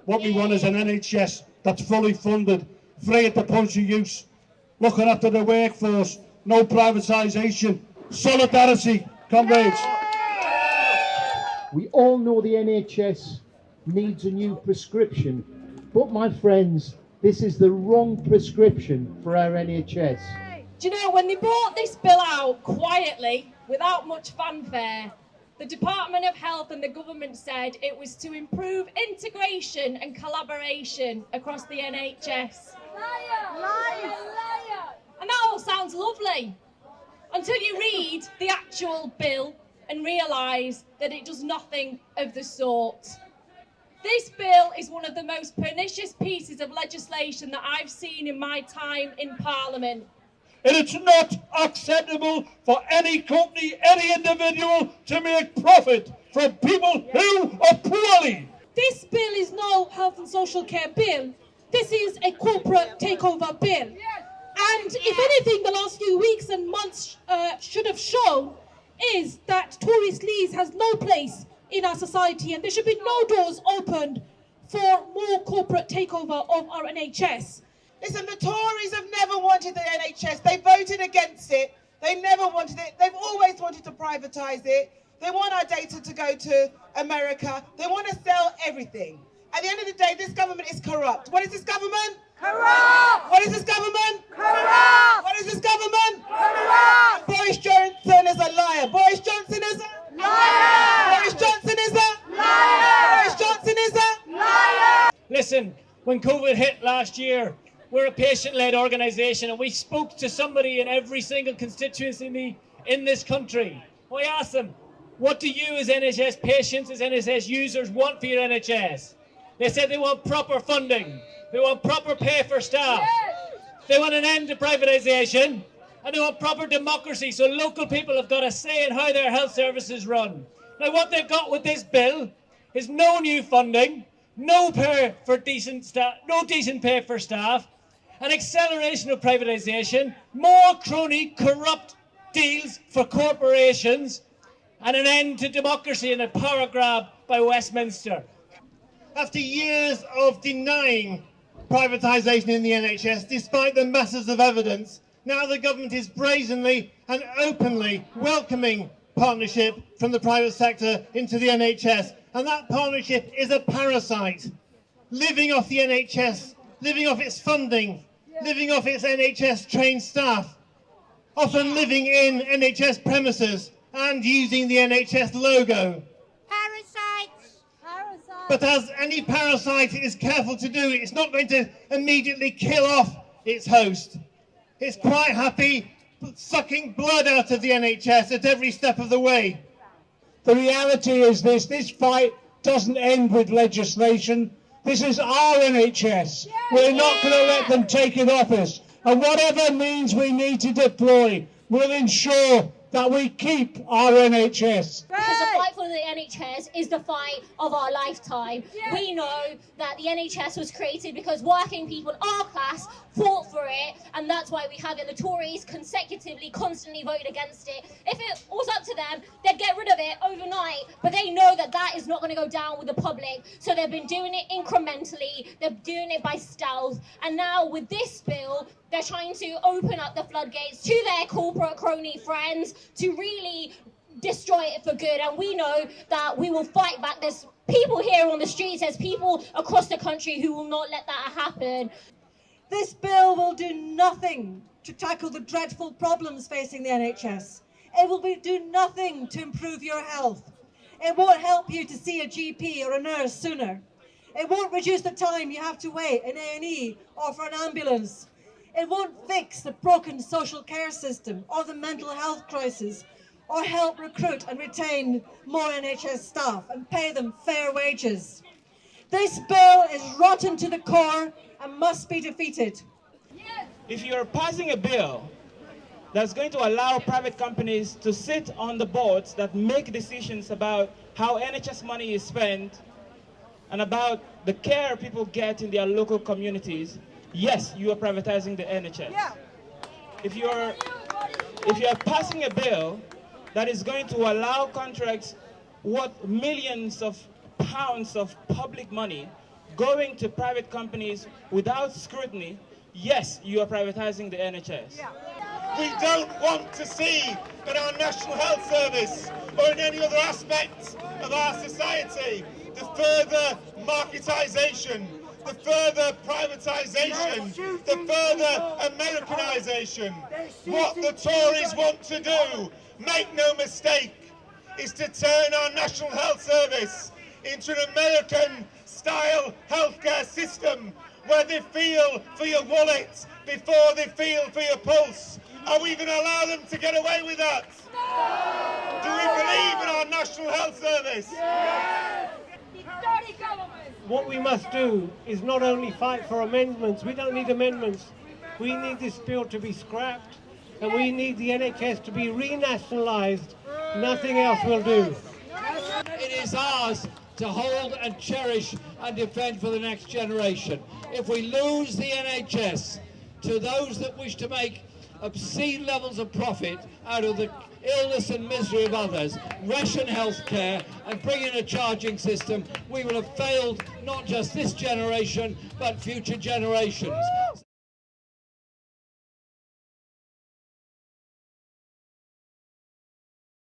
What we want is an NHS that's fully funded, free at the point of use, looking after the workforce, no privatisation, solidarity, comrades. We all know the NHS needs a new prescription, but my friends, this is the wrong prescription for our NHS. Do you know, when they brought this bill out quietly, without much fanfare, the Department of Health and the government said it was to improve integration and collaboration across the NHS. Liar! Liar! Liar! And that all sounds lovely, until you read the actual bill and realise that it does nothing of the sort. This bill is one of the most pernicious pieces of legislation that I've seen in my time in Parliament. And it's not acceptable for any company, any individual to make profit from people who are poorly. This bill is no health and social care bill. This is a corporate takeover bill. And if anything, the last few weeks and months should have shown is that Tory sleaze has no place in our society, and there should be no doors opened for more corporate takeover of our NHS. Listen, the Tories have never wanted the NHS. They voted against it. They never wanted it. They've always wanted to privatise it. They want our data to go to America. They want to sell everything. At the end of the day, this government is corrupt. What is this government? Corrupt! What is this government? Corrupt! What is this government? Corrupt! Boris Johnson is a liar. Boris Johnson is a liar! Boris Johnson is a liar! Boris Johnson is a liar! Listen, when COVID hit last year, we're a patient-led organisation, and we spoke to somebody in every single constituency in this country. We asked them, what do you as NHS patients, as NHS users want for your NHS? They said they want proper funding, they want proper pay for staff, they want an end to privatisation, and they want proper democracy, so local people have got a say in how their health services run. Now what they've got with this bill is no new funding, no pay for decent staff, no decent pay for staff, an acceleration of privatisation, more crony, corrupt deals for corporations, and an end to democracy and a power grab by Westminster. After years of denying privatisation in the NHS, despite the masses of evidence, now the government is brazenly and openly welcoming partnership from the private sector into the NHS. And that partnership is a parasite, living off the NHS, living off its funding, living off its NHS-trained staff, often living in NHS premises and using the NHS logo. Parasites! Parasites! But as any parasite is careful to do, it's not going to immediately kill off its host. It's quite happy sucking blood out of the NHS at every step of the way. The reality is this fight doesn't end with legislation. This is our NHS. We're not going to let them take it off us. And whatever means we need to deploy will ensure that we keep our NHS. Because the fight for the NHS is the fight of our lifetime. We know that the NHS was created because working people, our class, fought for it, and that's why we have it. The Tories consecutively, constantly voted against it. If it was up to them, they'd get rid of it overnight, but they know that that is not going to go down with the public, so they've been doing it incrementally, they're doing it by stealth, and now with this bill, they're trying to open up the floodgates to their corporate crony friends to really destroy it for good. And we know that we will fight back. There's people here on the streets, there's people across the country who will not let that happen. This bill will do nothing to tackle the dreadful problems facing the NHS. It will do nothing to improve your health. It won't help you to see a GP or a nurse sooner. It won't reduce the time you have to wait in A&E or for an ambulance. It won't fix the broken social care system or the mental health crisis, or help recruit and retain more NHS staff and pay them fair wages. This bill is rotten to the core and must be defeated. If you're passing a bill that's going to allow private companies to sit on the boards that make decisions about how NHS money is spent and about the care people get in their local communities, yes, you are privatizing the NHS. If you're passing a bill that is going to allow contracts worth millions of pounds of public money going to private companies without scrutiny, yes, you are privatizing the NHS. Yeah. We don't want to see in our National Health Service or in any other aspect of our society the further marketisation, the further privatisation, the further Americanisation. What the Tories want to do, make no mistake, is to turn our National Health Service into an American-style healthcare system where they feel for your wallet before they feel for your pulse. Are we going to allow them to get away with that? No! Do we believe in our National Health Service? Yes! What we must do is not only fight for amendments. We don't need amendments. We need this bill to be scrapped, and we need the NHS to be renationalised. Nothing else will do. It is ours to hold and cherish and defend for the next generation. If we lose the NHS to those that wish to make obscene levels of profit out of the illness and misery of others, ration health care and bring in a charging system, we will have failed not just this generation but future generations.